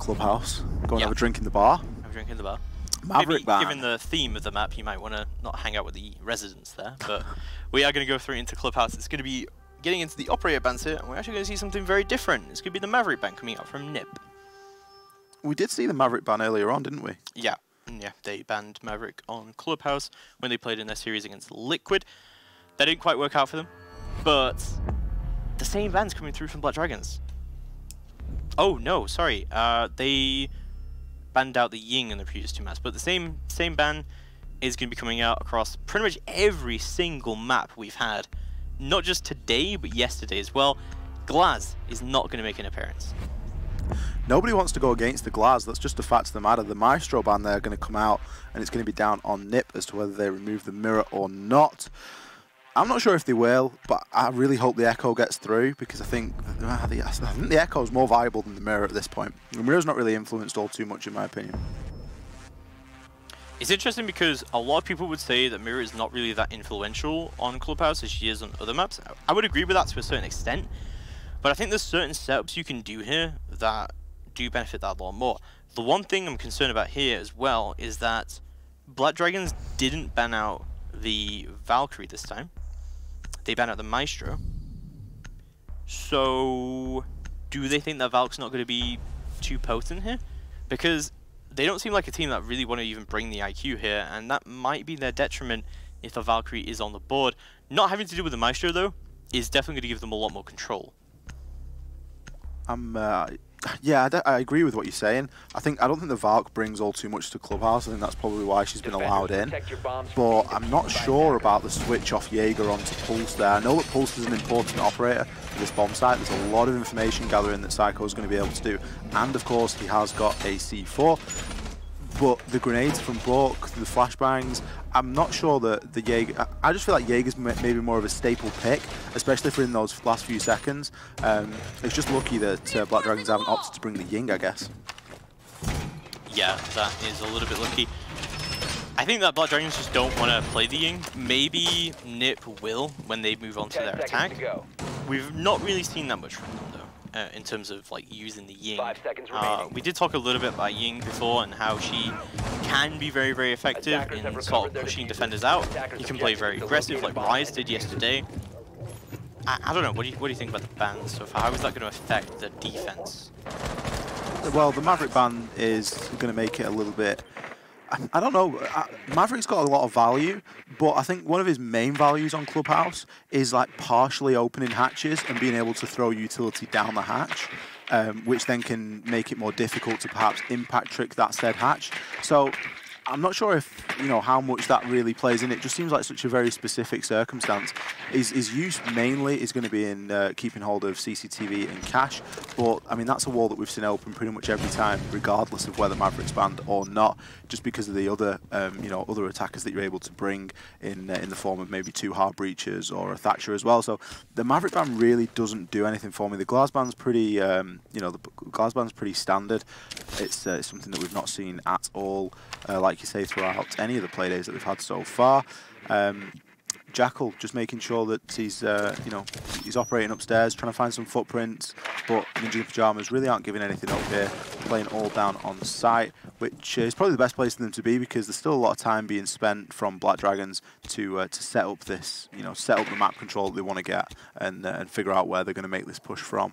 Clubhouse. Go and have a drink in the bar. Have a drink in the bar. Maverick ban. Given the theme of the map, you might want to not hang out with the residents there, but we are going to go through into Clubhouse. It's going to be getting into the operator bans here, and we're actually going to see something very different. It's going to be the Maverick ban coming out from NIP. We did see the Maverick ban earlier on, didn't we? Yeah, they banned Maverick on Clubhouse when they played in their series against Liquid. That didn't quite work out for them, but the same ban's coming through from Black Dragons. Oh no, sorry, they banned out the Ying in the previous 2 maps, but the same ban is going to be coming out across pretty much every single map we've had. Not just today, but yesterday as well. Glaz is not going to make an appearance. Nobody wants to go against the Glaz. That's just the fact of the matter. The Maestro ban, they're going to come out, and it's going to be down on NIP as to whether they remove the mirror or not. I'm not sure if they will, but I really hope the Echo gets through, because I think the Echo is more viable than the mirror at this point. The mirror's not really influenced all too much, in my opinion. It's interesting because a lot of people would say that mirror is not really that influential on Clubhouse as she is on other maps. I would agree with that to a certain extent, but I think there's certain setups you can do here that do benefit that a lot more. The one thing I'm concerned about here as well is that Black Dragons didn't ban out the Valkyrie this time. They banned out the Maestro. So do they think that Valk's not going to be too potent here? Because they don't seem like a team that really want to even bring the IQ here, and that might be their detriment if the Valkyrie is on the board. Not having to do with the Maestro, though, is definitely going to give them a lot more control. Yeah, I agree with what you're saying. I don't think the Valk brings all too much to Clubhouse. I think that's probably why she's been allowed in. But I'm not sure about the switch off Jaeger onto Pulse there. I know that Pulse is an important operator for this bomb site. There's a lot of information gathering that Psycho is going to be able to do. And of course, he has got a C4. But the grenades from Buck, the flashbangs, I'm not sure that the Jaeger... I just feel like Jaeger's maybe more of a staple pick, especially for in those last few seconds. It's just lucky that Black Dragons haven't opted to bring the Ying, I guess. Yeah, that is a little bit lucky. I think that Black Dragons just don't want to play the Ying. Maybe NIP will when they move on to their attack. We've not really seen that much from them, though. In terms of like using the Ying. We did talk a little bit about Ying before and how she can be very, very effective in sort of pushing defenders out. You can play very aggressive like Rise did yesterday. I don't know, what do you think about the ban so far? How is that going to affect the defense? Well, the Maverick ban is going to make it a little bit... I don't know, Maverick's got a lot of value, but I think one of his main values on Clubhouse is like partially opening hatches and being able to throw utility down the hatch, which then can make it more difficult to perhaps impact trick that said hatch. So I'm not sure if, how much that really plays in. It just seems like such a very specific circumstance. His use mainly is going to be in keeping hold of CCTV and cache, but I mean that's a wall that we've seen open pretty much every time, regardless of whether Maverick's banned or not, just because of the other, other attackers that you're able to bring in the form of maybe 2 hard breachers or a Thatcher as well. So the Maverick ban really doesn't do anything for me. The Glass ban's pretty, the Glass ban's pretty standard. It's something that we've not seen at all, like you say, throughout any of the play days that we've had so far. Jackal just making sure that he's he's operating upstairs, trying to find some footprints, but Ninja and Pyjamas really aren't giving anything up here, playing all down on site, which is probably the best place for them to be because there's still a lot of time being spent from Black Dragons to set up this, set up the map control that they want to get and figure out where they're going to make this push from.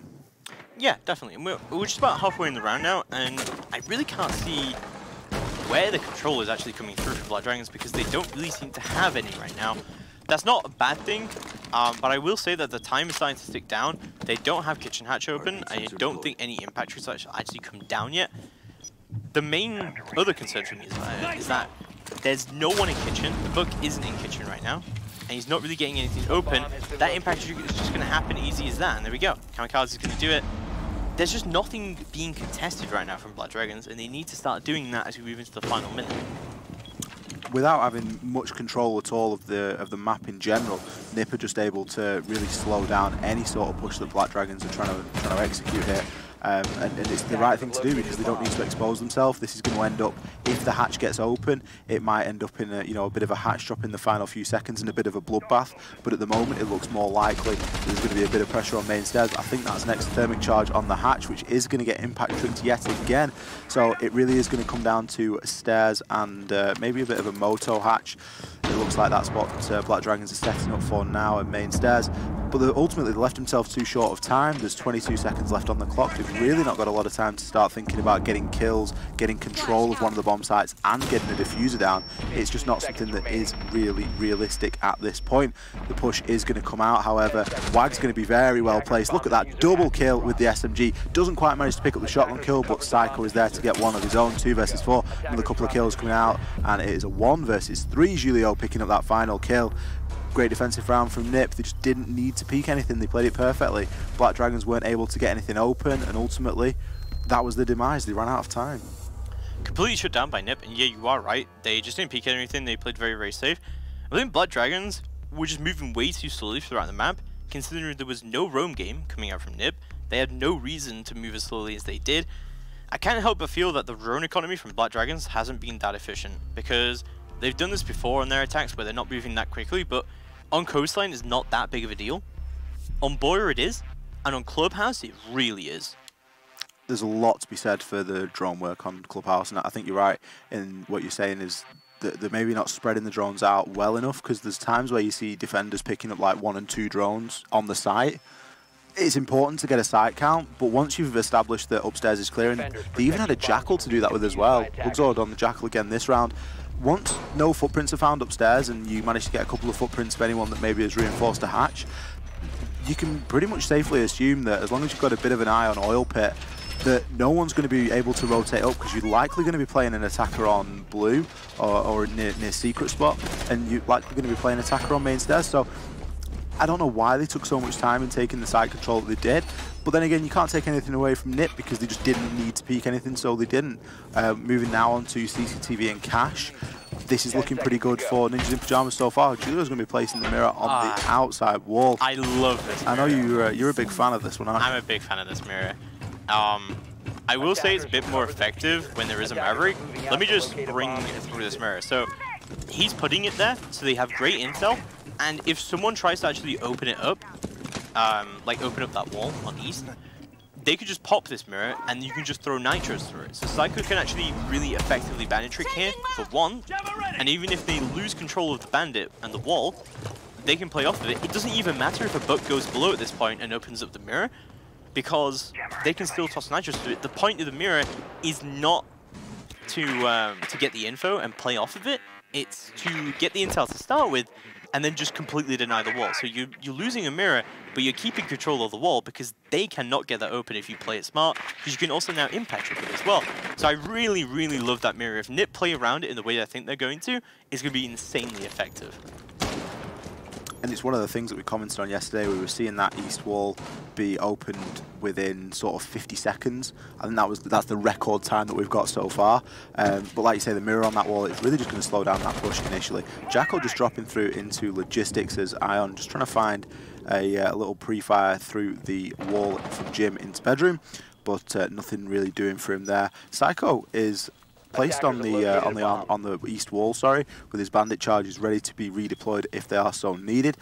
Yeah, definitely. And we're just about halfway in the round now, and I really can't see where the control is actually coming through from Black Dragons because they don't really seem to have any right now. That's not a bad thing, but I will say that the time is starting to tick down. They don't have kitchen hatch open. I don't think any impact tricks actually come down yet. The main other concern for me is that there's no one in kitchen. The Book isn't in kitchen right now, and he's not really getting anything open. That impact trick is just going to happen easy as that, and there we go. Kamikaze is going to do it. There's just nothing being contested right now from Black Dragons, and they need to start doing that as we move into the final minute. Without having much control at all of the map in general, NIP are just able to really slow down any sort of push that Black Dragons are trying to execute here. and it's the right thing to do because they don't need to expose themselves. This is going to end up, if the hatch gets open, it might end up in a bit of a hatch drop in the final few seconds and a bit of a bloodbath. But at the moment, it looks more likely there's going to be a bit of pressure on main stairs. I think that's next thermic charge on the hatch, which is going to get impact tricked yet again. So it really is going to come down to stairs and maybe a bit of a moto hatch. It looks like that's what Black Dragons are setting up for now at main stairs. But ultimately, they left themselves too short of time. There's 22 seconds left on the clock. They've really not got a lot of time to start thinking about getting kills, getting control of one of the bomb sites, and getting a diffuser down. It's just not something that is really realistic at this point. The push is going to come out, however. Wag's going to be very well placed. Look at that double kill with the SMG. Doesn't quite manage to pick up the shotgun kill, but Psycho is there to get one of his own. 2 versus 4. Another couple of kills coming out, and it is a 1 versus 3. Julio picking up that final kill. Great defensive round from Nip. They just didn't need to peek anything. They played it perfectly. Black Dragons weren't able to get anything open, and ultimately, that was the demise. They ran out of time. Completely shut down by Nip, and yeah, you are right. They just didn't peek anything. They played very safe. I think Black Dragons were just moving way too slowly throughout the map, considering there was no roam game coming out from Nip. They had no reason to move as slowly as they did. I can't help but feel that the drone economy from Black Dragons hasn't been that efficient, because they've done this before on their attacks where they're not moving that quickly, but on coastline is not that big of a deal. On Boyer it is, and on Clubhouse it really is. There's a lot to be said for the drone work on Clubhouse, and I think you're right in what you're saying is that they're maybe not spreading the drones out well enough, because there's times where you see defenders picking up like 1 and 2 drones on the site. It's important to get a site count, but once you've established that upstairs is clearing, they even had a Jackal to do that with as well. Bugsord on the Jackal again this round. Once no footprints are found upstairs and you manage to get a couple of footprints of anyone that maybe has reinforced a hatch, you can pretty much safely assume that as long as you've got a bit of an eye on Oil Pit, that no one's going to be able to rotate up, because you're likely going to be playing an attacker on blue or near secret spot, and you're likely going to be playing attacker on main stairs. So I don't know why they took so much time in taking the site control that they did, but then again, you can't take anything away from Nip because they just didn't need to peek anything, so they didn't. Moving now on to CCTV and Cash. This is looking pretty good for Ninjas in Pyjamas so far. Julio's going to be placing the mirror on the outside wall. I love this mirror. I know you're a big fan of this one, aren't you? I'm a big fan of this mirror. I will say it's a bit more effective when there is a Maverick. Let me just bring through this mirror. So he's putting it there, so they have great intel. And if someone tries to actually open it up, like open up that wall on east, they could just pop this mirror and you can just throw nitros through it. So Psycho can actually really effectively bandit trick here for 1, and even if they lose control of the bandit and the wall, they can play off of it. It doesn't even matter if a buck goes below at this point and opens up the mirror, because they can still toss nitros through it. The point of the mirror is not to get the info and play off of it. It's to get the intel to start with, and then just completely deny the wall. So you're losing a mirror, but you're keeping control of the wall because they cannot get that open if you play it smart, because you can also now impact trick it as well. So I really love that mirror. If Nip play around it in the way I think they're going to, it's going to be insanely effective. And it's one of the things that we commented on yesterday. We were seeing that east wall be opened within sort of 50 seconds. I think that's the record time that we've got so far. But like you say, the mirror on that wall, it's really just going to slow down that push initially. Jackal just dropping through into logistics as Ion just trying to find a little pre-fire through the wall from Jim into bedroom, but nothing really doing for him there. Psycho is placed on the east wall, with his bandit charges ready to be redeployed if they are so needed.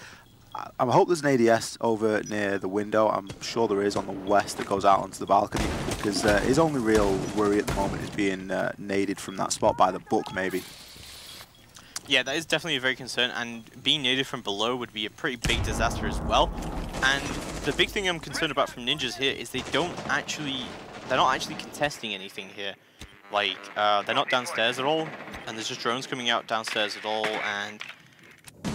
I hope there's an ADS over near the window. I'm sure there is on the west that goes out onto the balcony, because his only real worry at the moment is being naded from that spot by the book, maybe. Yeah, that is definitely a very concern, and being naded from below would be a pretty big disaster as well. And the big thing I'm concerned about from Ninjas here is they're not actually contesting anything here. Like, they're not downstairs at all, and there's just drones coming out downstairs at all, and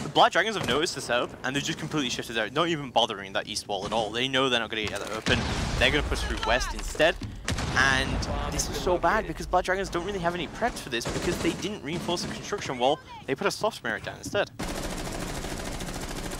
the Black Dragons have noticed the setup, and they've just completely shifted out, not even bothering that east wall at all. They know they're not going to get that open. They're going to push through west instead, and this is so bad because Black Dragons don't really have any preps for this because they didn't reinforce the construction wall. They put a soft mirror down instead.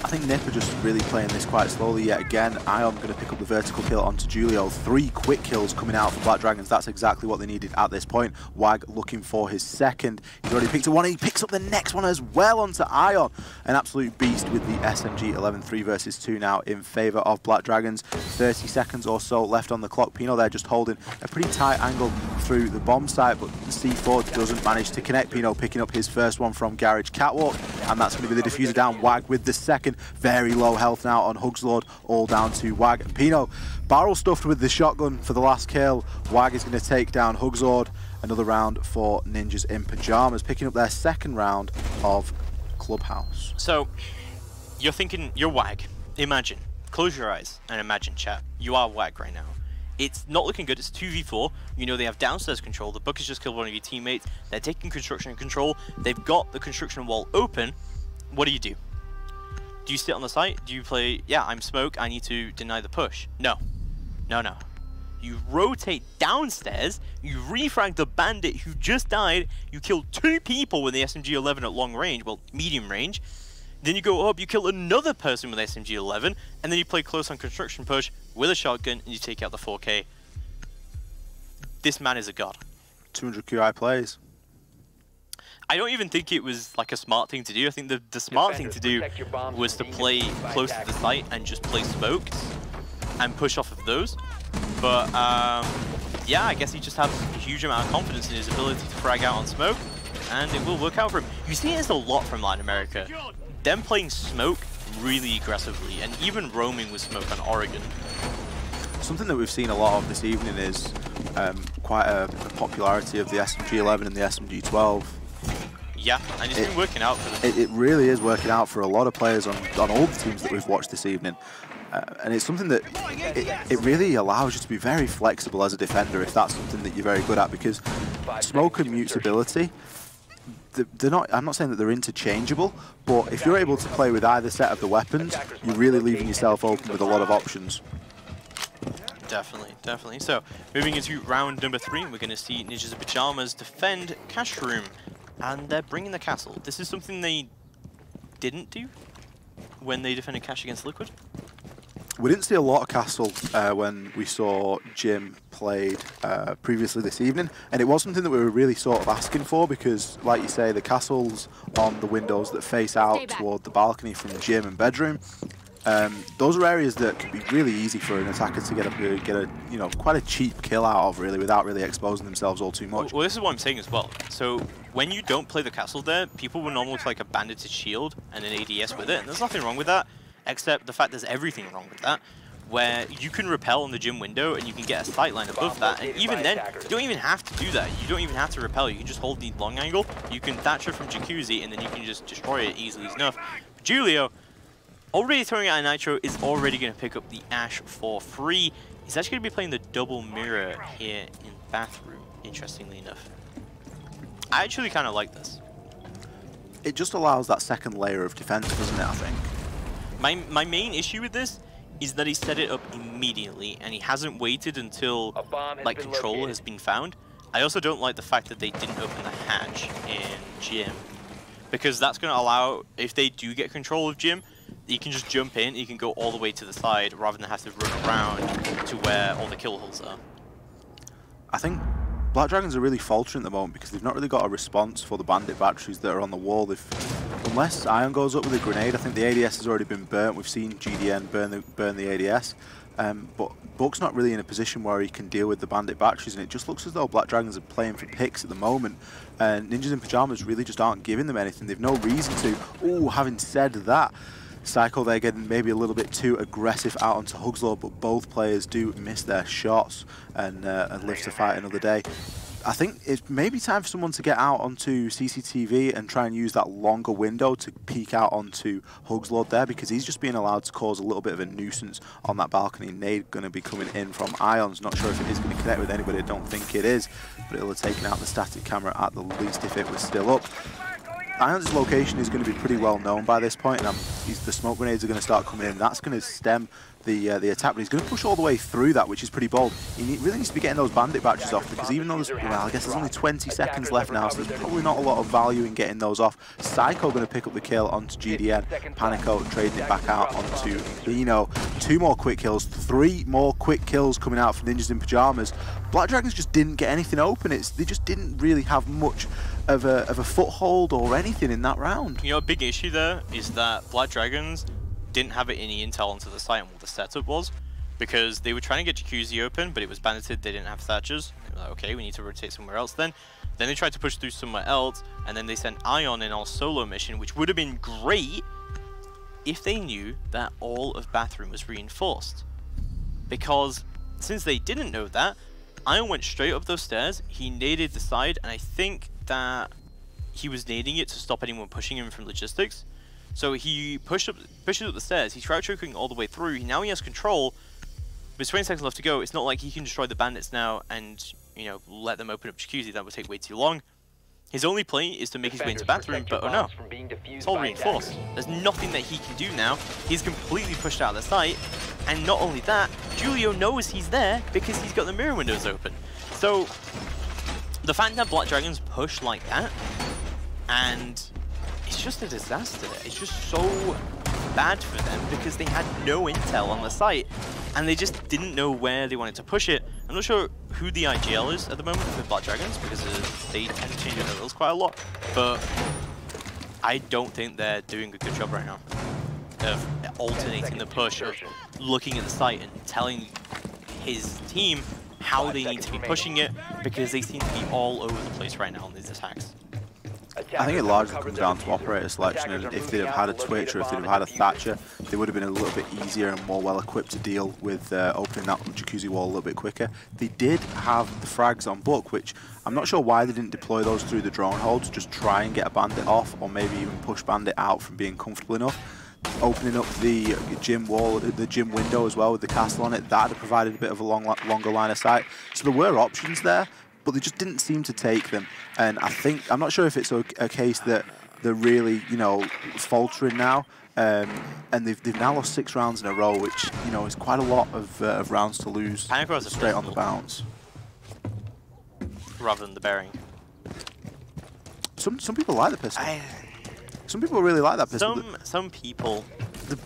I think Nip are just really playing this quite slowly yet again. Ion going to pick up the vertical kill onto Julio. 3 quick kills coming out for Black Dragons. That's exactly what they needed at this point. Wag looking for his second. He's already picked up one. He picks up the next one as well onto Ion. An absolute beast with the SMG 11 3 versus 2 now in favour of Black Dragons. 30 seconds or so left on the clock. Pino there just holding a pretty tight angle through the bomb site, but the C4 doesn't manage to connect. Pino picking up his first one from Garage Catwalk, and that's going to be the diffuser down. Wag with the second. Very low health now on Hugslord, all down to Wag. And Pino barrel stuffed with the shotgun for the last kill. Wag is going to take down Hugslord. Another round for Ninjas in Pyjamas, picking up their second round of Clubhouse. So, you're thinking, you're Wag. Imagine. Close your eyes and imagine, chat. You are Wag right now. It's not looking good. It's 2v4. You know they have downstairs control. The Buck has just killed one of your teammates. They're taking construction control. They've got the construction wall open. What do? Do you sit on the site? Do you play, yeah, I'm smoke, I need to deny the push? No. No, no. You rotate downstairs, you refrag the bandit who just died, you kill 2 people with the SMG-11 at long range, well, medium range. Then you go up, you kill another person with SMG-11, and then you play close on construction push with a shotgun, and you take out the 4K. This man is a god. 200 QI plays. I don't even think it was like a smart thing to do. I think the smart thing to do was to play close to the site and just play smokes and push off of those. But yeah, I guess he just has a huge amount of confidence in his ability to frag out on smoke, and it will work out for him. You see this a lot from Latin America. Them playing smoke really aggressively, and even roaming with smoke on Oregon. Something that we've seen a lot of this evening is quite a popularity of the SMG-11 and the SMG-12. Yeah, and it's been working out for them. It really is working out for a lot of players on all the teams that we've watched this evening. And it's something that it really allows you to be very flexible as a defender if that's something that you're very good at, because smoke and mutability, they're not, I'm not saying that they're interchangeable, but if you're able to play with either set of the weapons, you're really leaving yourself open with a lot of options. Definitely, definitely. So, moving into round number 3, we're going to see Ninjas in Pyjamas defend Cash Room, and they're bringing the castle. This is something they didn't do when they defended Cash against Liquid. We didn't see a lot of Castle when we saw Jim played previously this evening, and it was something that we were really sort of asking for, because, like you say, the Castles on the windows that face out toward the balcony from Jim and bedroom, those are areas that can be really easy for an attacker to get a you know, quite a cheap kill out of, really, without really exposing themselves all too much. Well, this is what I'm saying as well. So when you don't play the castle there, people will normally play like a bandit's shield and an ADS with it, and there's nothing wrong with that, except the fact there's everything wrong with that, where you can repel on the gym window and you can get a sight line above that, and even then, you don't even have to do that. You don't even have to repel. You can just hold the long angle, you can Thatcher from Jacuzzi, and then you can just destroy it easily enough. Julio, already throwing out a Nitro, is already going to pick up the Ash for free. He's actually going to be playing the double mirror here in Bathroom, interestingly enough. I actually kind of like this. It just allows that second layer of defense, doesn't it, I think? My main issue with this is that he set it up immediately, and he hasn't waited until like control has been found. I also don't like the fact that they didn't open the hatch in Gym, because that's going to allow, if they do get control of Gym, you can just jump in, you can go all the way to the side rather than have to run around to where all the kill holes are. I think Black Dragons are really faltering at the moment because they've not really got a response for the bandit batteries that are on the wall. Unless Ion goes up with a grenade, I think the ADS has already been burnt. We've seen GDN burn the ADS. But Buck's not really in a position where he can deal with the bandit batteries, and it just looks as though Black Dragons are playing for picks at the moment. And Ninjas in Pyjamas really just aren't giving them anything. They've no reason to. Ooh, having said that, Psycho, they're getting maybe a little bit too aggressive out onto Hugslord, but both players do miss their shots and live to fight another day. I think it's maybe time for someone to get out onto CCTV and try and use that longer window to peek out onto Hugslord there, because he's just being allowed to cause a little bit of a nuisance on that balcony. Nade going to be coming in from Ions. Not sure if it is going to connect with anybody. I don't think it is, but it'll have taken out the static camera at the least if it was still up. Ions' location is going to be pretty well known by this point, and the smoke grenades are going to start coming in. That's going to stem the attack, but he's going to push all the way through that, which is pretty bold. He really needs to be getting those bandit batches off, because even though there's, well, I guess there's only 20 seconds left now, so there's probably not a lot of value in getting those off. Psycho going to pick up the kill onto GDN. Panico trading it back out onto Bino. 2 more quick kills, 3 more quick kills coming out from Ninjas in Pyjamas. Black Dragons just didn't get anything open. They just didn't really have much of a foothold or anything in that round. You know, a big issue there is that Black Dragons didn't have any intel onto the site and what the setup was, because they were trying to get Jacuzzi open, but it was banditted, they didn't have Thatchers. They were like, okay, we need to rotate somewhere else then. Then they tried to push through somewhere else, and then they sent Ion in on a solo mission, which would have been great if they knew that all of Bathroom was reinforced. Because since they didn't know that, Ion went straight up those stairs, he naded the side, and I think that he was nading it to stop anyone pushing him from logistics. So he pushes up the stairs, he's crouch choking all the way through, now he has control, but 20 seconds left to go. It's not like he can destroy the bandits now and, you know, let them open up Jacuzzi, that would take way too long. His only play is to make his way into Bathroom, but oh no, it's all reinforced. There's nothing that he can do now, he's completely pushed out of the site, and not only that, Julio knows he's there because he's got the mirror windows open. So, the fact that Black Dragons push like that, and it's just a disaster. It's just so bad for them because they had no intel on the site and they just didn't know where they wanted to push it. I'm not sure who the IGL is at the moment with Black Dragons because they tend to change their levels quite a lot, but I don't think they're doing a good job right now of alternating the push, of looking at the site and telling his team how they need to be pushing it, because they seem to be all over the place right now on these attacks. I think it largely comes down to operator selection, and if they'd have had a Twitch or if they'd have had a Thatcher, they would have been a little bit easier and more well equipped to deal with opening that Jacuzzi wall a little bit quicker. They did have the frags on book, which I'm not sure why they didn't deploy those through the drone hole to just try and get a bandit off, or maybe even push bandit out from being comfortable enough. Opening up the gym wall, the gym window as well with the castle on it, that would have provided a bit of a longer line of sight. So there were options there, but they just didn't seem to take them. And I'm not sure if it's a case that they're really, you know, faltering now, and they've now lost 6 rounds in a row, which, you know, is quite a lot of rounds to lose straight on the bounce. Rather than the bearing. Some people like the pistol. Some people really like that pistol. Some people.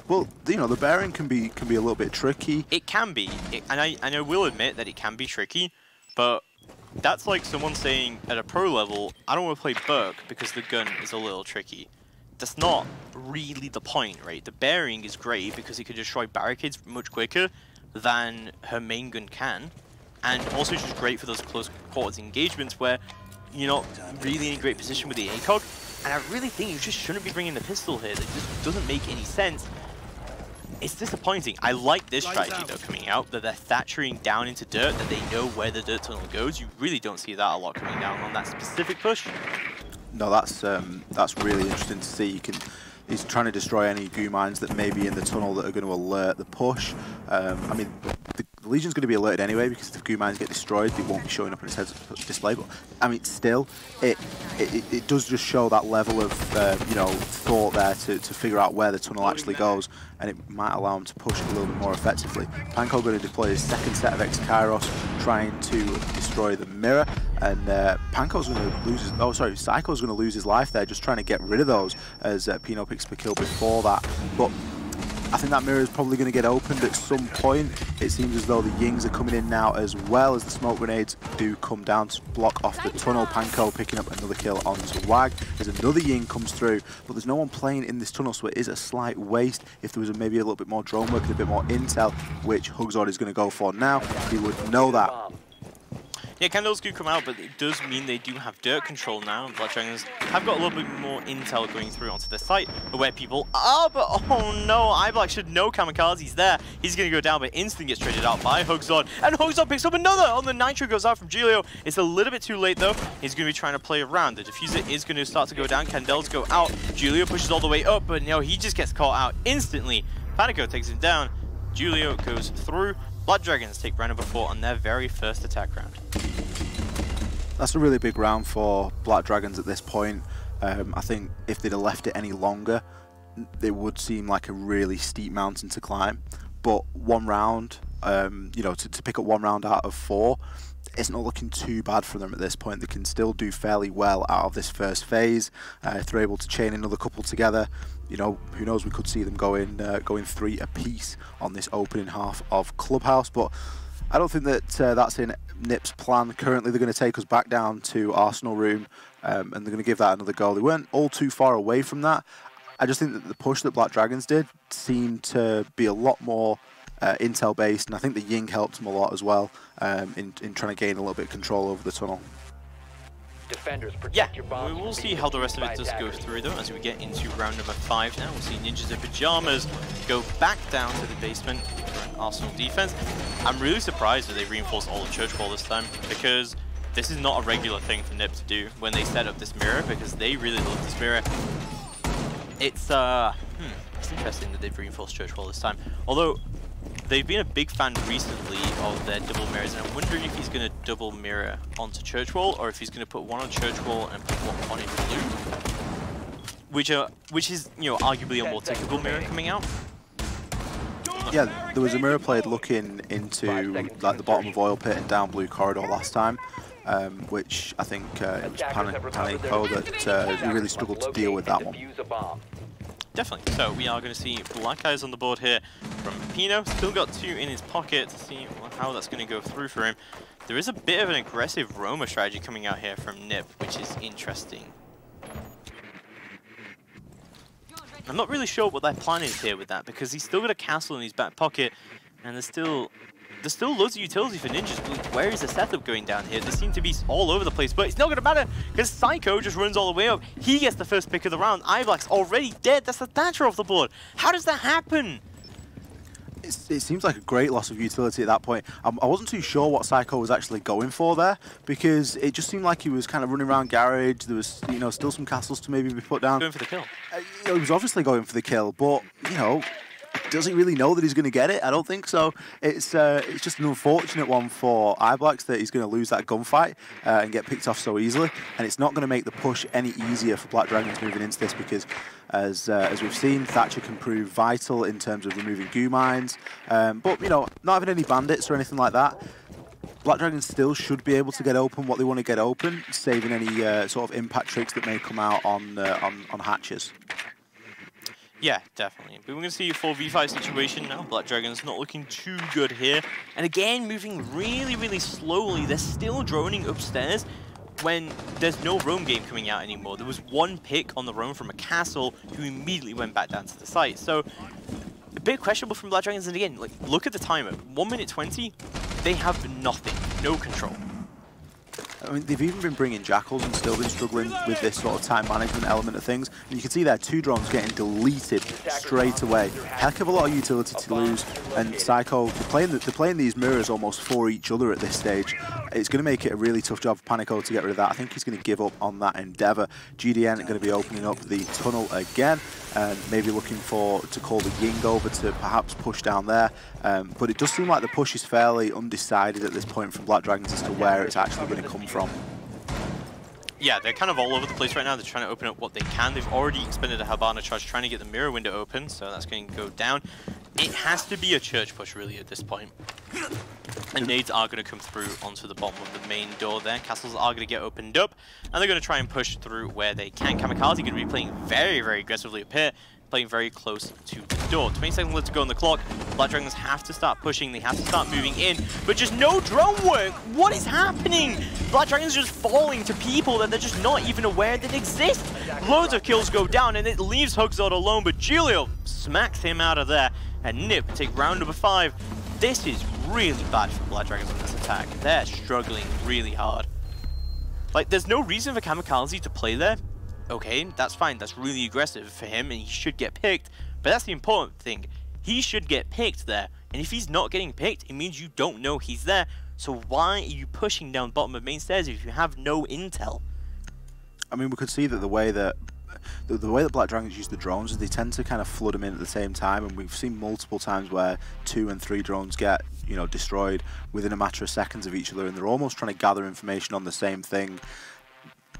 Well, you know, the bearing can be a little bit tricky. It can be, and I will admit that it can be tricky, but that's like someone saying at a pro level, I don't want to play Burke because the gun is a little tricky. That's not really the point, right? The bearing is great because it can destroy barricades much quicker than her main gun can, and also it's just great for those close quarters engagements where you're not really in a great position with the ACOG. And I really think you just shouldn't be bringing the pistol here. That just doesn't make any sense. It's disappointing. I like this strategy though coming out, that they're thatchering down into dirt, that they know where the dirt tunnel goes. You really don't see that a lot coming down on that specific push. No, that's really interesting to see. He's trying to destroy any goo mines that may be in the tunnel that are going to alert the push. I mean, the Legion's going to be alerted anyway, because if goo mines get destroyed, they won't be showing up on its head-up display. But I mean, still, it does just show that level of you know, thought there to figure out where the tunnel actually goes, and it might allow him to push a little bit more effectively. Panko going to deploy his second set of X-Kairos, trying to destroy the mirror, and Panko's going to lose his, Psycho's going to lose his life there, just trying to get rid of those, as Pino picks the kill before that. But I think that mirror is probably going to get opened at some point. It seems as though the Yings are coming in now, as well as the smoke grenades do come down to block off the tunnel. Panko picking up another kill onto Wag. There's another Ying comes through, but there's no one playing in this tunnel, so it is a slight waste. If there was maybe a little bit more drone work and a bit more intel, which Hugzord is going to go for now, he would know that. Yeah, candles do come out, but it does mean they do have dirt control now. Black Dragons have got a little bit more intel going through onto the site where people are, but oh no, iBlack should know Kamikaze's there. He's going to go down, but instantly gets traded out by Hugzord, and Hugzord picks up another on the Nitro, goes out from Julio. It's a little bit too late though. He's going to be trying to play around. The diffuser is going to start to go down. Candles go out. Julio pushes all the way up, but no, he just gets caught out instantly. Panico takes him down. Julio goes through. Black Dragons take round number 4 on their very first attack round. That's a really big round for Black Dragons at this point. I think if they'd have left it any longer, it would seem like a really steep mountain to climb. but 1 round, you know, to pick up 1 round out of 4, it's not looking too bad for them at this point. They can still do fairly well out of this first phase. If they're able to chain another couple together, you know, who knows, we could see them going 3 apiece on this opening half of Clubhouse. But I don't think that that's in NiP's plan. Currently, they're going to take us back down to Arsenal Room, and they're going to give that another go. They weren't all too far away from that. I just think that the push that Black Dragons did seemed to be a lot more intel based, and I think the Ying helped them a lot as well in trying to gain a little bit of control over the tunnel. Yeah, we will see how the rest of it does go through though as we get into round number 5 now. We'll see Ninjas in Pyjamas go back down to the basement for an Arsenal defense. I'm really surprised that they reinforced all the church wall this time, because this is not a regular thing for NiP to do when they set up this mirror, because they really love this mirror. It's interesting that they've reinforced church wall this time. Although they've been a big fan recently of their double mirrors, and I'm wondering if he's going to double mirror onto church wall, or if he's going to put one on church wall and put one on in blue, which is, you know, arguably a more typical mirror coming out. Yeah, there was a mirror played looking into like the bottom of oil pit and down blue corridor last time, which I think it was Panico that he really struggled to deal with that one. Definitely. So we are going to see Black Eyes on the board here from Pino. Still got 2 in his pocket to see how that's going to go through for him. There is a bit of an aggressive roamer strategy coming out here from NiP, which is interesting. I'm not really sure what their plan is here with that, because he's still got a castle in his back pocket, and there's still loads of utility for Ninjas, but where is the setup going down here? They seem to be all over the place, but it's not going to matter, because Psycho just runs all the way up. He gets the first pick of the round. Iblack's already dead. That's the Thatcher off the board. How does that happen? It seems like a great loss of utility at that point. I wasn't too sure what Psycho was actually going for there, because it just seemed like he was kind of running around garage. There was, you know, still some castles to maybe be put down. Going for the kill. You know, he was obviously going for the kill, but, you know, does he really know that he's going to get it? I don't think so. It's just an unfortunate one for Iblack that he's going to lose that gunfight and get picked off so easily, and it's not going to make the push any easier for Black Dragons moving into this, because as we've seen, Thatcher can prove vital in terms of removing goo mines, but, you know, not having any bandits or anything like that, Black Dragons still should be able to get open what they want to get open, saving any sort of impact tricks that may come out on hatches. Yeah, definitely. But we're going to see a 4v5 situation now. Black Dragons not looking too good here. And again, moving really, really slowly. They're still droning upstairs when there's no roam game coming out anymore. There was 1 pick on the roam from a castle who immediately went back down to the site. So a bit questionable from Black Dragons. And again, like, look at the timer. 1 minute 20. They have nothing. No control. I mean, they've even been bringing Jackals and still been struggling with this sort of time management element of things. And you can see there 2 drones getting deleted straight away. Heck of a lot of utility to lose. And Psycho, they're playing these mirrors almost for each other at this stage. It's going to make it a really tough job for Panico to get rid of that. I think he's going to give up on that endeavour. GDN are going to be opening up the tunnel again, and maybe looking to call the Ying over to perhaps push down there. But it does seem like the push is fairly undecided at this point from Black Dragons as to where it's actually going to come from. Yeah, they're kind of all over the place right now. They're trying to open up what they can. They've already expended a Habana charge trying to get the mirror window open, so that's going to go down. It has to be a church push, really, at this point. And nades are going to come through onto the bottom of the main door there. Castles are going to get opened up, and they're going to try and push through where they can. Kamikaze going to be playing very, very aggressively up here, playing very close to the door. 20 seconds left to go on the clock. Black Dragons have to start pushing. They have to start moving in, but just no drone work. What is happening? Black Dragons are just falling to people that they're just not even aware that exist. Loads of kills go down, and it leaves Hugzod alone, but Julio smacks him out of there, and NiP take round number 5. This is really bad for Black Dragons on this attack. They're struggling really hard. Like, there's no reason for Kamikaze to play there. Okay, that's fine. That's really aggressive for him, and he should get picked. But that's the important thing. He should get picked there. And if he's not getting picked, it means you don't know he's there. So why are you pushing down bottom of main stairs if you have no intel? I mean, we could see that the way that Black Dragons use the drones is they tend to kind of flood them in at the same time, and we've seen multiple times where 2 and 3 drones get, you know, destroyed within a matter of seconds of each other, and they're almost trying to gather information on the same thing.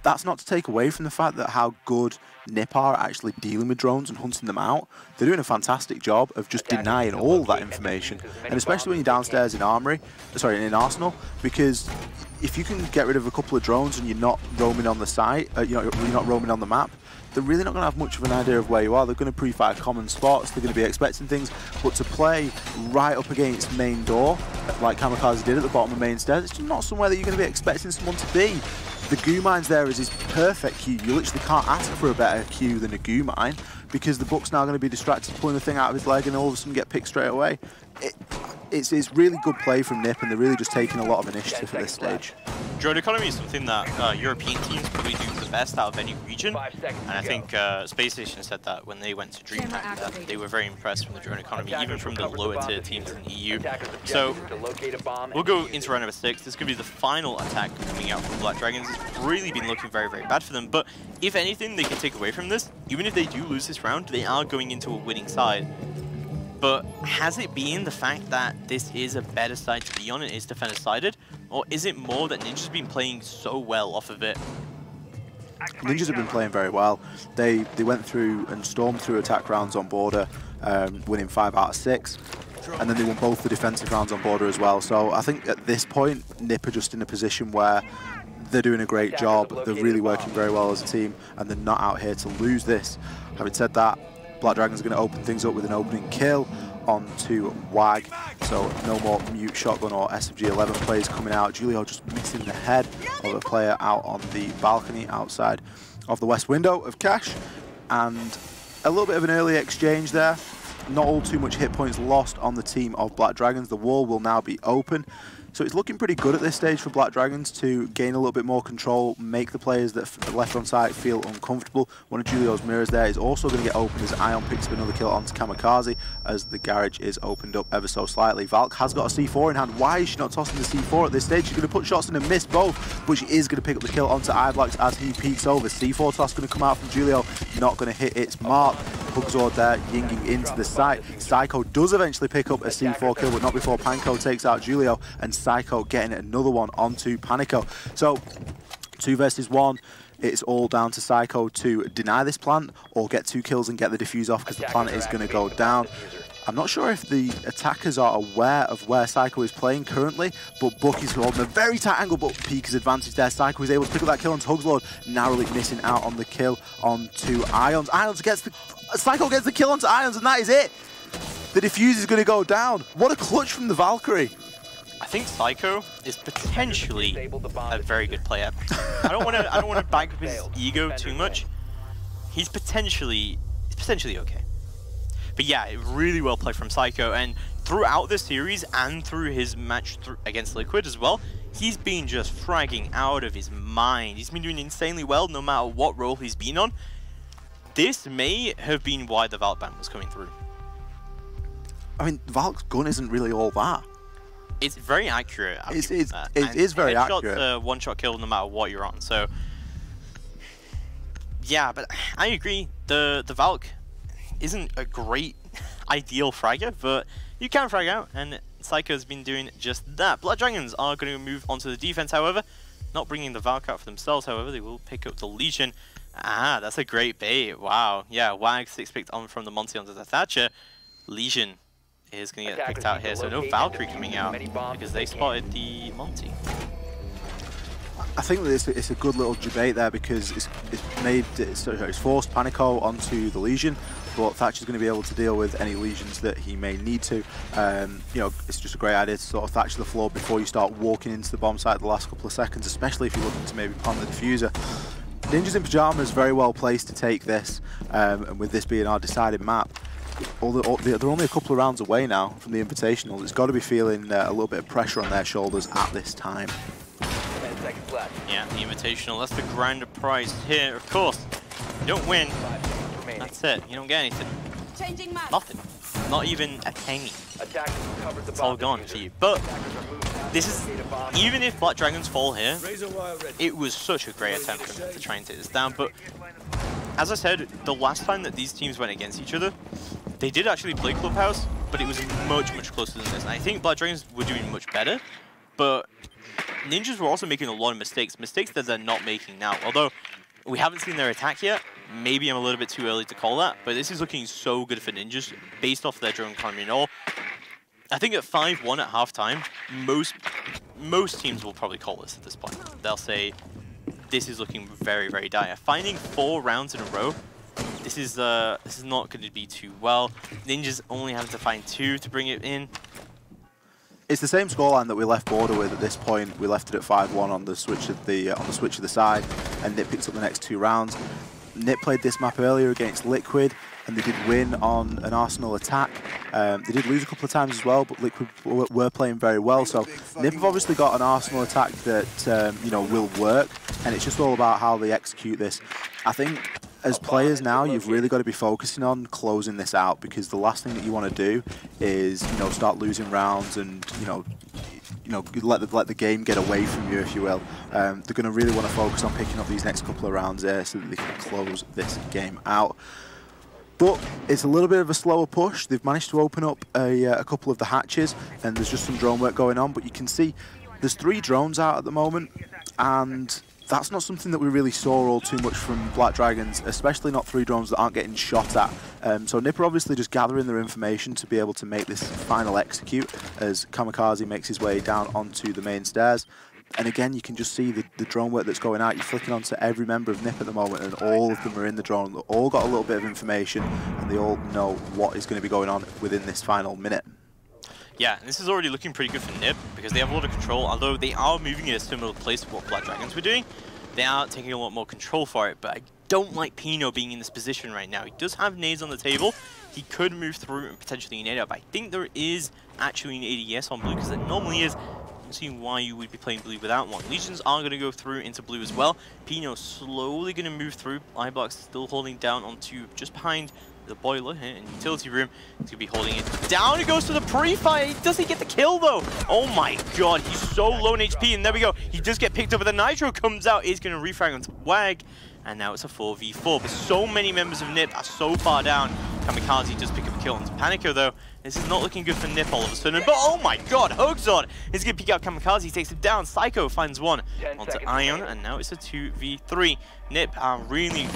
that's not to take away from the fact that how good NiP are at actually dealing with drones and hunting them out. They're doing a fantastic job of just denying all that information, and especially when you're downstairs in in Arsenal, because if you can get rid of a couple of drones and you're not roaming on the site, you're not roaming on the map, they're really not going to have much of an idea of where you are. They're going to pre-fire common spots, they're going to be expecting things, but to play right up against main door, like Kamikaze did at the bottom of main stairs, it's just not somewhere that you're going to be expecting someone to be. The goo mines there is his perfect cue. You literally can't ask for a better cue than a goo mine, because the Buck's now going to be distracted, pulling the thing out of his leg, and all of a sudden get picked straight away. It's really good play from NiP, and they're really just taking a lot of initiative at this stage. Drone economy is something that European teams probably do the best out of any region, and I think Space Station said that when they went to DreamHack, that they were very impressed from the drone economy, even from the lower tier teams in the EU. So we'll go into round number 6. This could be the final attack coming out from Black Dragons. It's really been looking very, very bad for them, but if anything they can take away from this, even if they do lose this round, they are going into a winning side. But has it been the fact that this is a better side to be on and is defender-sided? Or is it more that Ninja's been playing so well off of it? Ninjas have been playing very well. They went through and stormed through attack rounds on border, winning 5 out of 6. And then they won both the defensive rounds on border as well. So I think at this point, NiP are just in a position where they're doing a great job. They're really working very well as a team, and they're not out here to lose this. Having said that, Black Dragons are going to open things up with an opening kill onto Wag, so no more mute shotgun or SMG-11 plays coming out. Julio just missing the head of a player out on the balcony outside of the west window of Cash, and a little bit of an early exchange there. Not all too much hit points lost on the team of Black Dragons. The wall will now be open. So it's looking pretty good at this stage for Black Dragons to gain a little bit more control, make the players that are left on site feel uncomfortable. One of Julio's mirrors there is also going to get opened as Ion picks up another kill onto Kamikaze as the garage is opened up ever so slightly. Valk has got a C4 in hand. Why is she not tossing the C4 at this stage? She's going to put shots in and miss both, but she is going to pick up the kill onto Iblax as he peeks over. C4 toss going to come out from Julio, not going to hit its mark. Bugzord there, yinging into the site. Psycho does eventually pick up a C4 kill, but not before Panko takes out Julio, and Psycho getting another one onto Panico. So 2 versus 1. It's all down to Psycho to deny this plant or get 2 kills and get the defuse off, because the plant is going to go down. I'm not sure if the attackers are aware of where Psycho is playing currently, but Buck is holding a very tight angle, but Pika's advantage there. Psycho is able to pick up that kill onto Hugslord, narrowly missing out on the kill onto Ions. Psycho gets the kill onto Ions, and that is it. The defuse is going to go down. What a clutch from the Valkyrie. I think Psycho is potentially a very good player. I don't want to back up his ego too much. He's potentially okay. But yeah, really well played from Psycho, and throughout the series and through his match against Liquid as well, he's been just fragging out of his mind. He's been doing insanely well no matter what role he's been on. This may have been why the Valk ban was coming through. I mean, Valk's gun isn't really all that. It's very accurate. It is very accurate. Headshot's one-shot kill no matter what you're on. So yeah, but I agree. The Valk isn't a great ideal fragger, but you can frag out, and Psycho's been doing just that. Black Dragons are going to move onto the defense, however, not bringing the Valk out for themselves. However, they will pick up the Legion. Ah, that's a great bait. Wow. Yeah, Wag 6 picked on from the Monty onto the Thatcher. Legion is going to get picked out here, so no Valkyrie coming out because they spotted the Monty. I think that it's a good little debate there, because it's forced Panico onto the Legion, but Thatcher's going to be able to deal with any Legions that he may need to. You know, it's just a great idea to sort of Thatcher the floor before you start walking into the bomb site the last couple of seconds, especially if you're looking to maybe palm the diffuser. Ninjas in Pyjamas very well placed to take this, and with this being our decided map, they're only a couple of rounds away now from the Invitational. It's got to be feeling a little bit of pressure on their shoulders at this time. Yeah, the Invitational, that's the grinder prize here. Of course, you don't win, that's it. You don't get anything. Nothing. Not even a penny. It's all gone for you. But this is, even if Black Dragons fall here, it was such a great attempt for them to try and take this down. But as I said, the last time that these teams went against each other, they did actually play Clubhouse, but it was much, much closer than this. And I think Black Dragons were doing much better, but Ninjas were also making a lot of mistakes that they're not making now. Although we haven't seen their attack yet, maybe I'm a little bit too early to call that, but this is looking so good for Ninjas based off their drone economy and all. I think at 5-1 at halftime, most teams will probably call this at this point. They'll say, this is looking very, very dire. Finding 4 rounds in a row, this is not going to be too well. Ninjas only having to find 2 to bring it in. It's the same scoreline that we left Border with at this point. We left it at 5-1 on the switch of the side, and Nip picks up the next 2 rounds. Nip played this map earlier against Liquid, and they did win on an Arsenal attack. They did lose a couple of times as well, but Liquid were playing very well. So Nip have obviously got an Arsenal attack that you know, will work, and it's just all about how they execute this. I think as players now, you've really got to be focusing on closing this out, because the last thing that you want to do is, you know, start losing rounds and, you know, let the game get away from you, if you will. They're going to really want to focus on picking up these next couple of rounds there so that they can close this game out. But it's a little bit of a slower push. They've managed to open up a couple of the hatches, and there's just some drone work going on. But you can see there's 3 drones out at the moment, and that's not something that we really saw all too much from Black Dragons, especially not 3 drones that aren't getting shot at. So Nip are obviously just gathering their information to be able to make this final execute as Kamikaze makes his way down onto the main stairs. And again, you can just see the drone work that's going out. You're flicking onto every member of Nip at the moment, and all of them are in the drone. They've all got a little bit of information, and they all know what is going to be going on within this final minute. Yeah, and this is already looking pretty good for Nip, because they have a lot of control. Although they are moving in a similar place to what Black Dragons were doing, they are taking a lot more control for it. But I don't like Pino being in this position right now. He does have nades on the table. He could move through and potentially nade up. I think there is actually an ADS on blue, because there normally is. See why you would be playing blue without one. Legions are going to go through into blue as well. Pino slowly going to move through. Iblox still holding down onto just behind the boiler here in the utility room. He's going to be holding it down. He goes to the pre-fire. He doesn't get the kill though. Oh my god, he's so low in HP. And there we go. He does get picked up, but the Nitro comes out. He's going to refrag onto Wag. And now it's a 4v4. But so many members of Nip are so far down. Kamikaze does pick up a kill onto Panico though. This is not looking good for Nip all of a sudden. But oh my god, Hogzod is going to pick out Kamikaze. He takes him down. Psycho finds one onto Ion. And now it's a 2v3. Nip are really